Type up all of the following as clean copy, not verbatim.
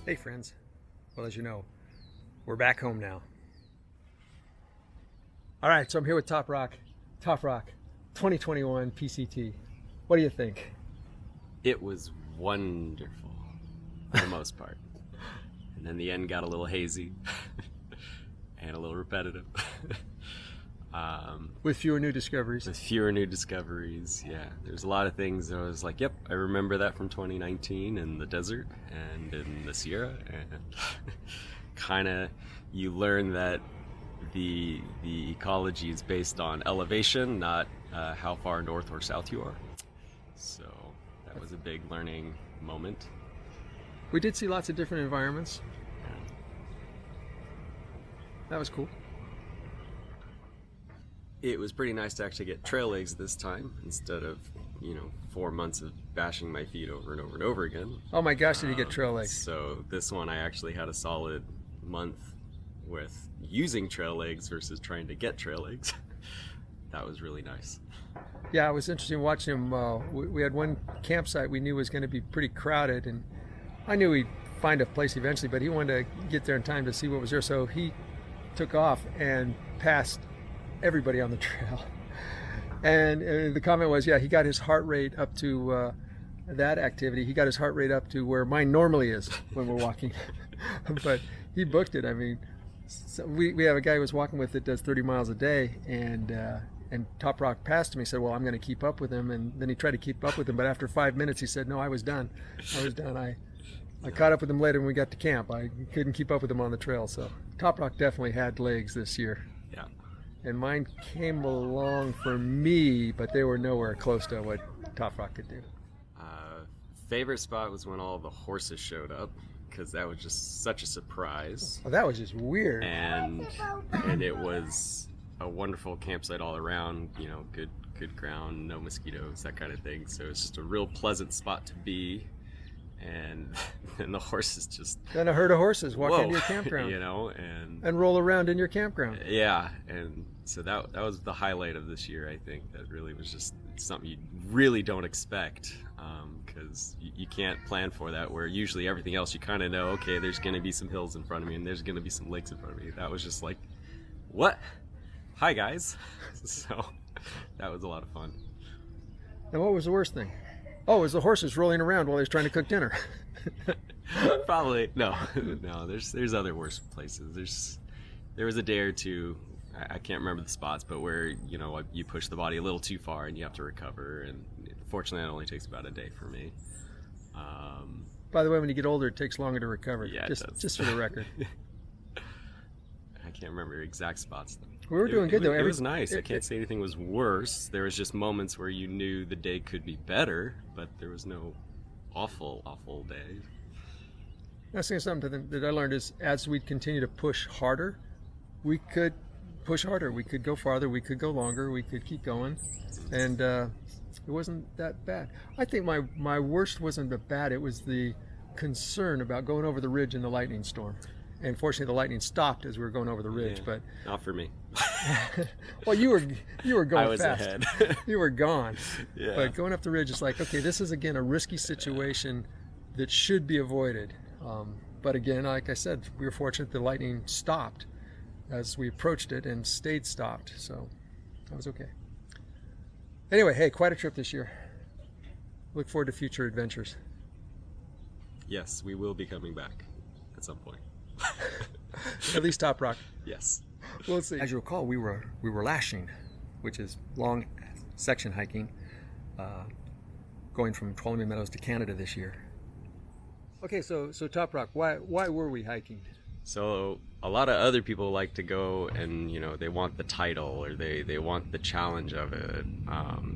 Hey friends, well as you know, we're back home now. Alright, so I'm here with Top Rock 2021 PCT. What do you think? It was wonderful for the most part. And then the end got a little hazy and a little repetitive. With fewer new discoveries. With fewer new discoveries, yeah. There's a lot of things that I was like, yep, I remember that from 2019 in the desert and in the Sierra. And kind of you learn that the ecology is based on elevation, not how far north or south you are. So that was a big learning moment. We did see lots of different environments. That was cool. It was pretty nice to actually get trail legs this time instead of 4 months of bashing my feet over and over and over again. Oh my gosh, did you get trail legs? So this one I actually had a solid month with using trail legs versus trying to get trail legs. That was really nice. Yeah, it was interesting watching him. We had one campsite we knew was going to be pretty crowded, and I knew he'd find a place eventually, but he wanted to get there in time to see what was there, so he took off and passed everybody on the trail. And the comment was, yeah, he got his heart rate up to that activity. He got his heart rate up to where mine normally is when we're walking. But he booked it. I mean, so we have a guy who was walking with that does 30 miles a day, and Top Rock passed him. He said, well, I'm going to keep up with him. And then he tried to keep up with him, but after 5 minutes he said, no, I was done. I caught up with him later when we got to camp. I couldn't keep up with him on the trail. So Top Rock definitely had legs this year. Yeah. And mine came along for me, but they were nowhere close to what Top Rock could do. Favorite spot was when all the horses showed up, because that was just such a surprise. Oh, that was just weird. And it was a wonderful campsite all around, good ground, no mosquitoes, that kind of thing. So it's just a real pleasant spot to be. And then the horses just... Then a herd of horses walk into your campground. And roll around in your campground. Yeah, and so that was the highlight of this year, I think. That really was just something you really don't expect, because you can't plan for that, where usually everything else you kind of know, okay, there's going to be some hills in front of me and there's going to be some lakes in front of me. That was just like, what? Hi, guys. So that was a lot of fun. And what was the worst thing? Oh, it was the horses rolling around while he was trying to cook dinner. Probably no. There's other worse places. There was a day or two, I can't remember the spots, but where you push the body a little too far and you have to recover. And fortunately, it only takes about a day for me. By the way, when you get older, it takes longer to recover. Yeah, just for the record. I can't remember exact spots though. We were doing good though. It was nice. I can't say anything was worse. There was just moments where you knew the day could be better, but there was no awful day. That's something that I learned is, as we continue to push harder, we could push harder. We could go farther. We could go longer. We could keep going, and it wasn't that bad. I think my worst wasn't the bad. It was the concern about going over the ridge in the lightning storm. And fortunately, the lightning stopped as we were going over the ridge. Yeah, but not for me. Well, you were going I was fast. ahead. You were gone. Yeah. But going up the ridge is like, okay, this is again a risky situation that should be avoided. But again, like I said, we were fortunate the lightning stopped as we approached it and stayed stopped. So that was okay. Anyway, hey, quite a trip this year. Look forward to future adventures. Yes, we will be coming back at some point. At least Top Rock. Yes. We'll see. As you recall, we were lashing, which is long section hiking, going from Tuolumne Meadows to Canada this year. Okay, so Top Rock, why were we hiking? So a lot of other people like to go and they want the title or they want the challenge of it.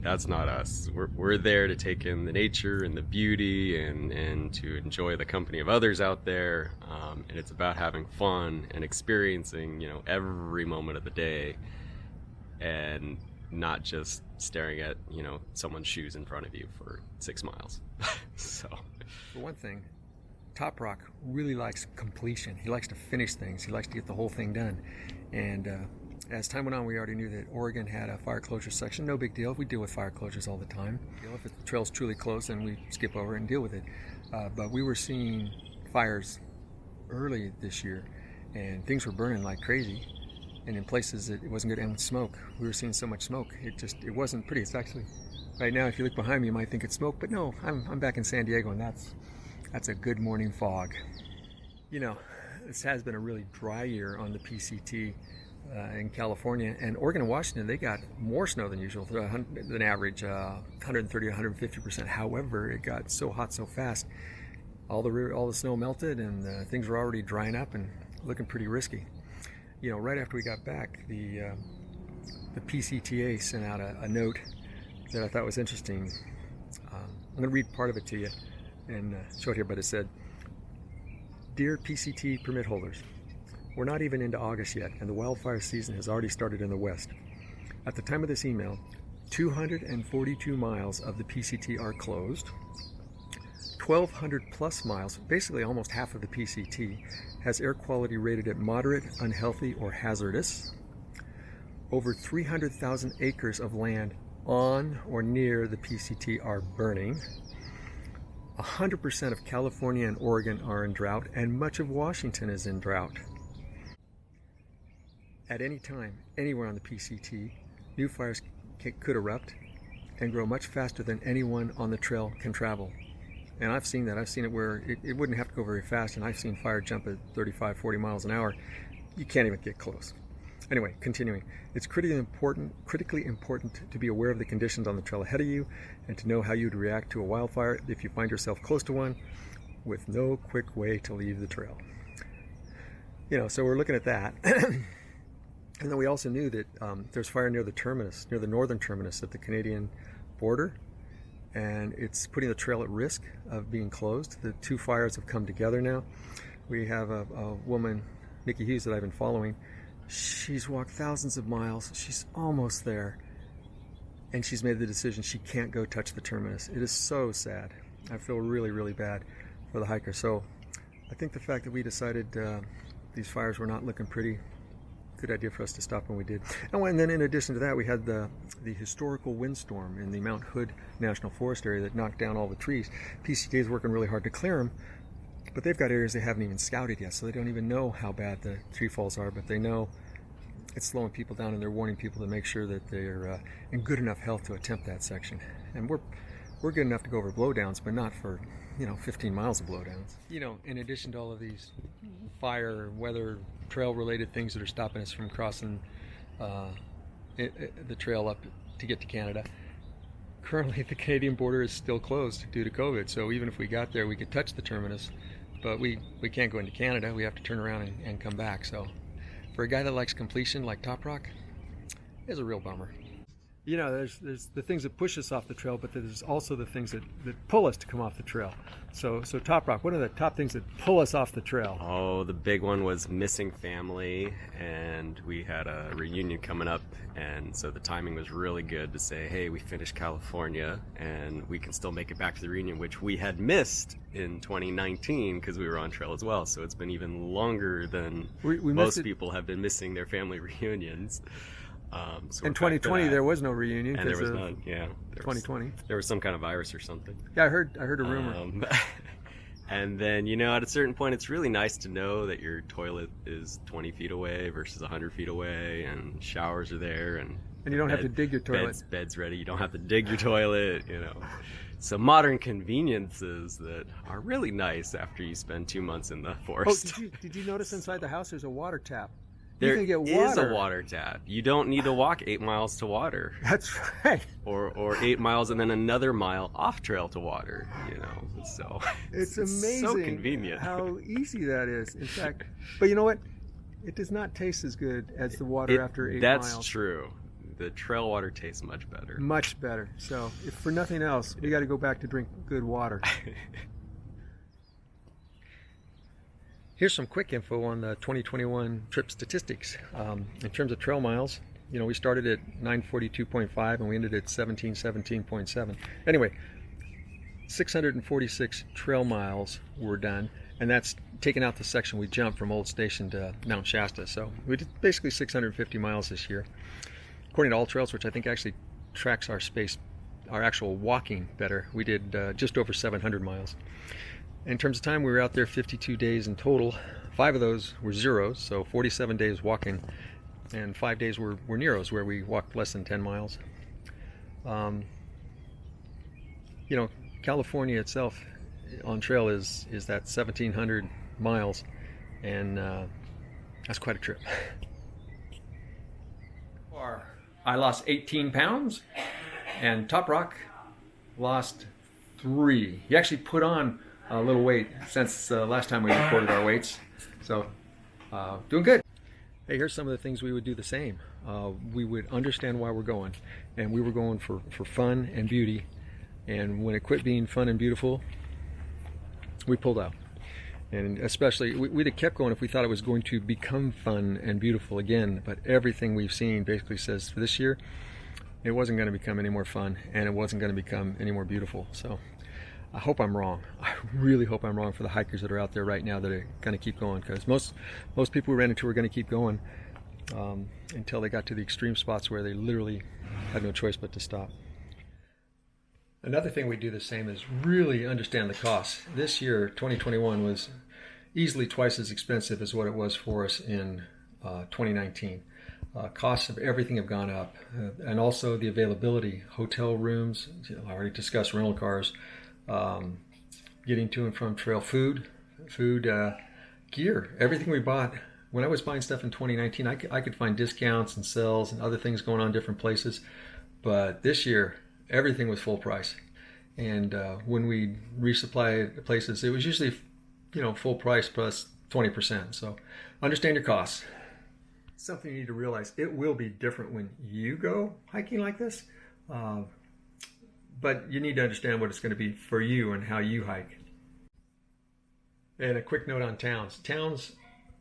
That's not us. We're there to take in the nature and the beauty and to enjoy the company of others out there. And it's about having fun and experiencing every moment of the day, and not just staring at someone's shoes in front of you for 6 miles. So for one thing, Top Rock really likes completion. He likes to finish things. He likes to get the whole thing done. And as time went on, we already knew that Oregon had a fire closure section. No big deal. We deal with fire closures all the time. If the trail's truly closed, then we skip over and deal with it. But we were seeing fires early this year, and things were burning like crazy. And in places it wasn't good, and smoke. We were seeing so much smoke. It wasn't pretty. It's actually, right now, if you look behind me, you might think it's smoke, but no, I'm back in San Diego, and that's a good morning fog. You know, this has been a really dry year on the PCT in California, and Oregon and Washington, they got more snow than usual, than average, 130 to 150%. However, it got so hot so fast, all the snow melted, and things were already drying up and looking pretty risky. You know, right after we got back, the PCTA sent out a note that I thought was interesting. I'm going to read part of it to you and show it here, but it said, "Dear PCT permit holders, we're not even into August yet, and the wildfire season has already started in the West. At the time of this email, 242 miles of the PCT are closed. 1,200 plus miles, basically almost half of the PCT, has air quality rated at moderate, unhealthy, or hazardous. Over 300,000 acres of land on or near the PCT are burning. 100% of California and Oregon are in drought, and much of Washington is in drought. At any time, anywhere on the PCT, new fires could erupt and grow much faster than anyone on the trail can travel." And I've seen that. I've seen it where it wouldn't have to go very fast, and I've seen fire jump at 35, 40 miles an hour. You can't even get close. Anyway, continuing. "It's critically important to be aware of the conditions on the trail ahead of you and to know how you'd react to a wildfire if you find yourself close to one with no quick way to leave the trail." You know, so we're looking at that. And then we also knew that there's fire near the terminus, near the northern terminus at the Canadian border, and it's putting the trail at risk of being closed. The two fires have come together now. We have a woman, Nikki Hughes, that I've been following. She's walked thousands of miles. She's almost there, and she's made the decision she can't go touch the terminus. It is so sad. I feel really, really bad for the hiker. So I think the fact that we decided these fires were not looking pretty, good idea for us to stop when we did. And then in addition to that, we had the historical windstorm in the Mount Hood National Forest area that knocked down all the trees. PCT is working really hard to clear them, but they've got areas they haven't even scouted yet, so they don't even know how bad the tree falls are, but they know it's slowing people down, and they're warning people to make sure that they're in good enough health to attempt that section. And we're good enough to go over blowdowns, but not for 15 miles of blowdowns. In addition to all of these fire, weather, trail-related things that are stopping us from crossing the trail up to get to Canada, currently the Canadian border is still closed due to COVID. So even if we got there, we could touch the terminus, but we can't go into Canada. We have to turn around and come back. So for a guy that likes completion like Top Rock, it's a real bummer. There's the things that push us off the trail, but there's also the things that pull us to come off the trail. So Top Rock, what are the top things that pull us off the trail? Oh, the big one was missing family, and we had a reunion coming up, and so the timing was really good to say, hey, we finished California, and we can still make it back to the reunion, which we had missed in 2019 because we were on trail as well. So it's been even longer than most people have been missing their family reunions. So in 2020, there was no reunion. And there was none, yeah. 2020. There was some kind of virus or something. Yeah, I heard a rumor. And then, at a certain point, it's really nice to know that your toilet is 20 feet away versus 100 feet away, and showers are there. And you don't have to dig your toilet. Bed's ready. You don't have to dig your toilet, Some modern conveniences that are really nice after you spend 2 months in the forest. Oh, did you notice inside the house there's a water tap? There you can get water. Is a water tap. You don't need to walk 8 miles to water. That's right. Or 8 miles and then another mile off trail to water. So it's amazing. So convenient. How easy that is. In fact, but you know what? It does not taste as good as the water after 8 miles. That's true. The trail water tastes much better. Much better. So if for nothing else, we got to go back to drink good water. Here's some quick info on the 2021 trip statistics. In terms of trail miles, we started at 942.5 and we ended at 1717.7. Anyway, 646 trail miles were done, and that's taking out the section we jumped from Old Station to Mount Shasta. So we did basically 650 miles this year. According to All Trails, which I think actually tracks our actual walking better, we did just over 700 miles. In terms of time, we were out there 52 days in total, 5 of those were zeros, so 47 days walking, and 5 days were Neros, where we walked less than 10 miles. You know, California itself on trail is that 1,700 miles, and that's quite a trip. I lost 18 pounds, and Top Rock lost 3. He actually put on a little weight since last time we recorded our weights, so doing good. Hey, here's some of the things we would do the same. We would understand why we're going, and we were going for fun and beauty, and when it quit being fun and beautiful, we pulled out. And especially, we'd have kept going if we thought it was going to become fun and beautiful again, but everything we've seen basically says for this year, it wasn't going to become any more fun, and it wasn't going to become any more beautiful. So I hope I'm wrong. I really hope I'm wrong for the hikers that are out there right now that are going to keep going, because most people we ran into were going to keep going until they got to the extreme spots where they literally had no choice but to stop. Another thing we do the same is really understand the costs. This year, 2021, was easily twice as expensive as what it was for us in 2019. Costs of everything have gone up, and also the availability. Hotel rooms, I already discussed rental cars, getting to and from trail, food, gear, everything we bought. When I was buying stuff in 2019, I could find discounts and sales and other things going on in different places, but this year, everything was full price. And when we resupply places, it was usually, full price plus 20%. So understand your costs. Something you need to realize, it will be different when you go hiking like this, but you need to understand what it's going to be for you and how you hike. And a quick note on towns. Towns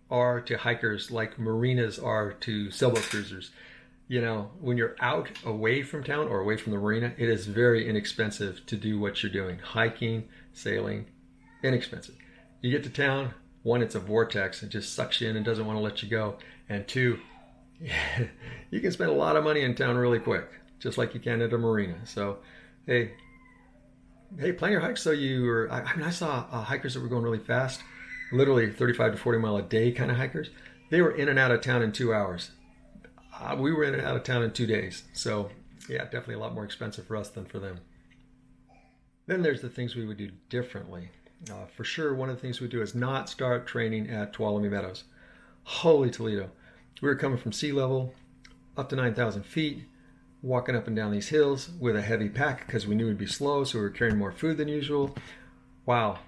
are to hikers like marinas are to sailboat cruisers. When you're out away from town or away from the marina, it is very inexpensive to do what you're doing. Hiking, sailing, inexpensive. You get to town, 1, it's a vortex. It just sucks you in and doesn't want to let you go. And 2, you can spend a lot of money in town really quick, just like you can at a marina. So, hey, plan your hikes so I saw hikers that were going really fast, literally 35 to 40 mile a day kind of hikers. They were in and out of town in 2 hours. We were in and out of town in 2 days. So, yeah, definitely a lot more expensive for us than for them. Then there's the things we would do differently. For sure, one of the things we do is not start training at Tuolumne Meadows. Holy Toledo. We were coming from sea level up to 9,000 feet, walking up and down these hills with a heavy pack because we knew we'd be slow, so we were carrying more food than usual. Wow.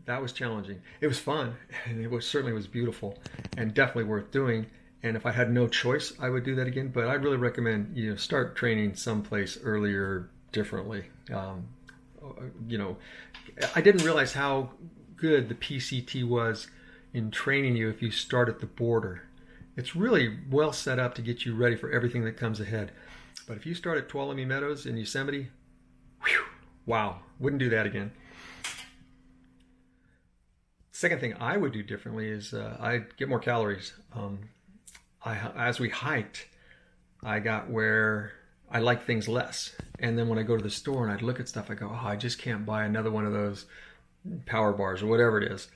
That was challenging. It was fun, and it certainly was beautiful, and definitely worth doing. And if I had no choice, I would do that again. But I'd really recommend start training someplace earlier, differently. I didn't realize how good the PCT was in training you if you start at the border. It's really well set up to get you ready for everything that comes ahead. But if you start at Tuolumne Meadows in Yosemite, wow, wouldn't do that again. Second thing I would do differently is I'd get more calories. As we hiked, I got where I like things less. And then when I go to the store and I'd look at stuff, I go, I just can't buy another one of those power bars or whatever it is.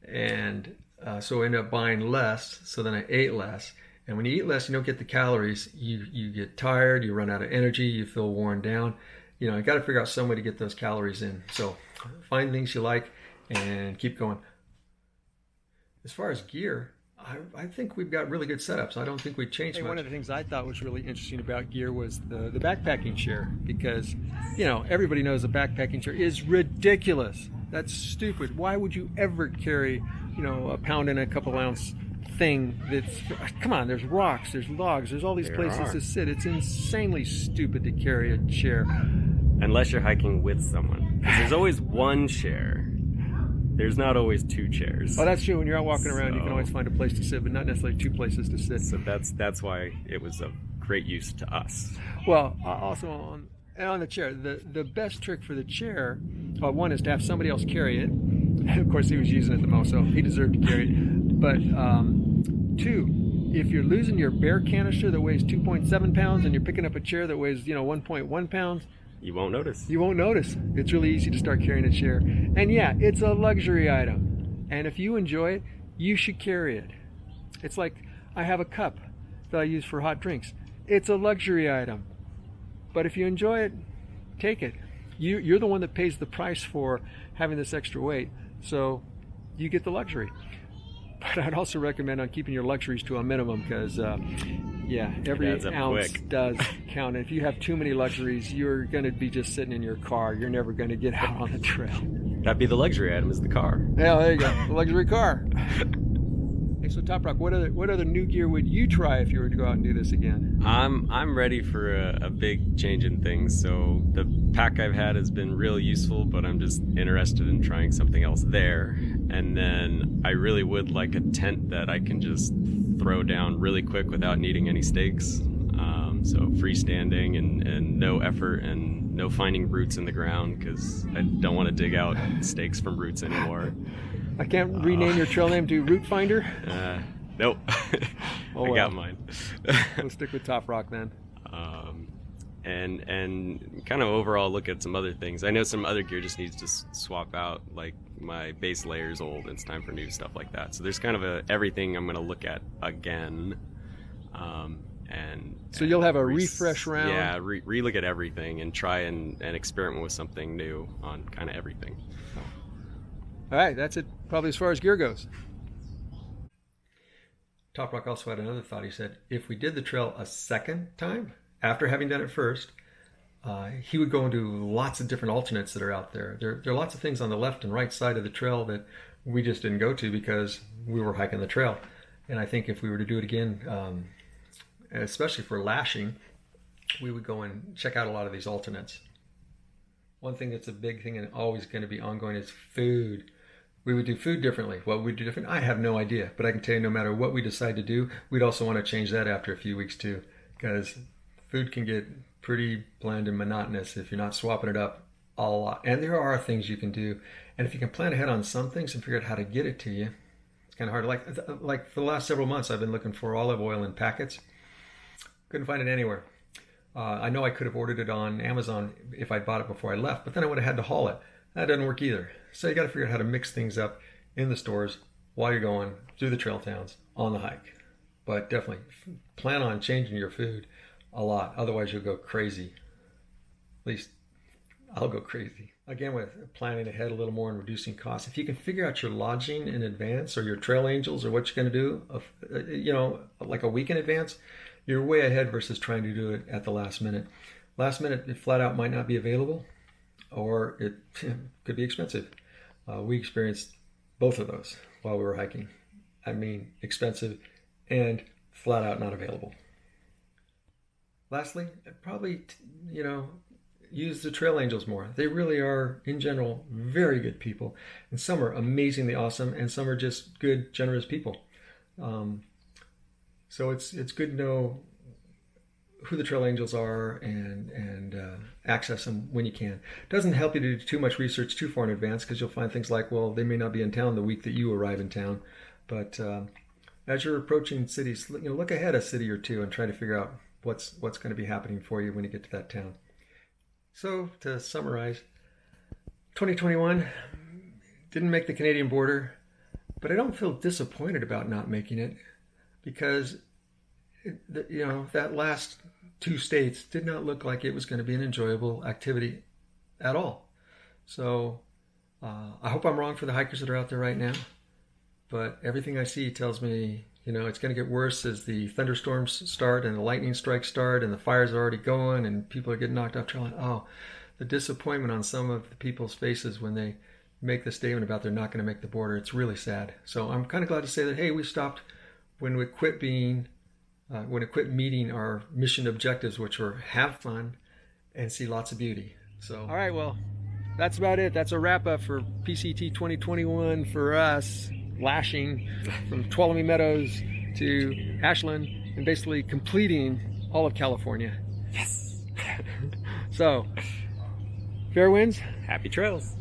And so I ended up buying less. So then I ate less. And when you eat less, you don't get the calories. You get tired, you run out of energy, you feel worn down. You got to figure out some way to get those calories in. So find things you like and keep going. As far as gear, I think we've got really good setups. I don't think we'd change much. One of the things I thought was really interesting about gear was the backpacking chair, because everybody knows a backpacking chair is ridiculous. That's stupid. Why would you ever carry a pound and a couple ounce thing come on, there's rocks, there's logs, there's all these places to sit. It's insanely stupid to carry a chair. Unless you're hiking with someone. 'Cause there's always one chair. There's not always 2 chairs. Oh, that's true. When you're out walking around, you can always find a place to sit, but not necessarily 2 places to sit. So that's why it was of great use to us. Well, also on the chair, the best trick for the chair, one is to have somebody else carry it. Of course, he was using it the most, so he deserved to carry it. But 2, if you're losing your bear canister that weighs 2.7 pounds and you're picking up a chair that weighs 1.1 pounds, you won't notice. You won't notice. It's really easy to start carrying a chair. And yeah, it's a luxury item. And if you enjoy it, you should carry it. It's like I have a cup that I use for hot drinks. It's a luxury item. But if you enjoy it, take it. You're the one that pays the price for having this extra weight, so you get the luxury. But I'd also recommend on keeping your luxuries to a minimum because, every ounce does count. And if you have too many luxuries, you're going to be just sitting in your car. You're never going to get out on the trail. That'd be the luxury item, is the car. Yeah, there you go. The luxury car. Hey, so Top Rock, what other new gear would you try if you were to go out and do this again? I'm ready for a big change in things. So the pack I've had has been real useful, but I'm just interested in trying something else there. And then I really would like a tent that I can just throw down really quick without needing any stakes. So freestanding and no effort and no finding roots in the ground because I don't want to dig out stakes from roots anymore. I can't rename your trail name to Root Finder? Nope. Oh, I got mine. We'll stick with Top Rock then. And kind of overall look at some other things. I know some other gear just needs to swap out, like my base layer's old and it's time for new stuff like that. So there's kind of everything I'm going to look at again. So you'll have a refresh round? Yeah, re-look at everything and try and experiment with something new on kind of everything. All right, that's it probably as far as gear goes. Top Rock also had another thought. He said, if we did the trail a second time, after having done it first, he would go into lots of different alternates that are out there. There are lots of things on the left and right side of the trail that we just didn't go to because we were hiking the trail. And I think if we were to do it again, especially for lashing, we would go and check out a lot of these alternates. One thing that's a big thing and always going to be ongoing is food. We would do food differently. What we'd do different, I have no idea. But I can tell you no matter what we decide to do, we'd also want to change that after a few weeks too. Because food can get pretty bland and monotonous if you're not swapping it up a lot. And there are things you can do. And if you can plan ahead on some things and figure out how to get it to you, it's kind of hard. Like for the last several months, I've been looking for olive oil in packets. Couldn't find it anywhere. I know I could have ordered it on Amazon if I bought it before I left, but then I would have had to haul it. That doesn't work either. So you got to figure out how to mix things up in the stores while you're going through the trail towns on the hike. But definitely plan on changing your food a lot. Otherwise you'll go crazy. At least I'll go crazy. Again, with planning ahead a little more and reducing costs. If you can figure out your lodging in advance or your trail angels or what you're going to do, like a week in advance, you're way ahead versus trying to do it at the last minute. Last minute, it flat out might not be available or it could be expensive. We experienced both of those while we were hiking. I mean, expensive and flat out not available. Lastly, probably, use the trail angels more. They really are, in general, very good people. And some are amazingly awesome and some are just good, generous people. So it's good to know who the trail angels are and access them when you can. It doesn't help you to do too much research too far in advance because you'll find things like, well, they may not be in town the week that you arrive in town. But as you're approaching cities, look ahead a city or two and try to figure out what's going to be happening for you when you get to that town. So to summarize, 2021 didn't make the Canadian border, but I don't feel disappointed about not making it because that last 2 states did not look like it was going to be an enjoyable activity at all. So I hope I'm wrong for the hikers that are out there right now, but everything I see tells me it's going to get worse as the thunderstorms start and the lightning strikes start and the fires are already going and people are getting knocked off trail. And the disappointment on some of the people's faces when they make the statement about they're not going to make the border, it's really sad. So I'm kind of glad to say that, hey, we stopped when it quit meeting our mission objectives, which were have fun and see lots of beauty. So, all right, well, that's about it. That's a wrap up for PCT 2021 for us, lashing from Tuolumne Meadows to Ashland and basically completing all of California. Yes. So, fair winds. Happy trails.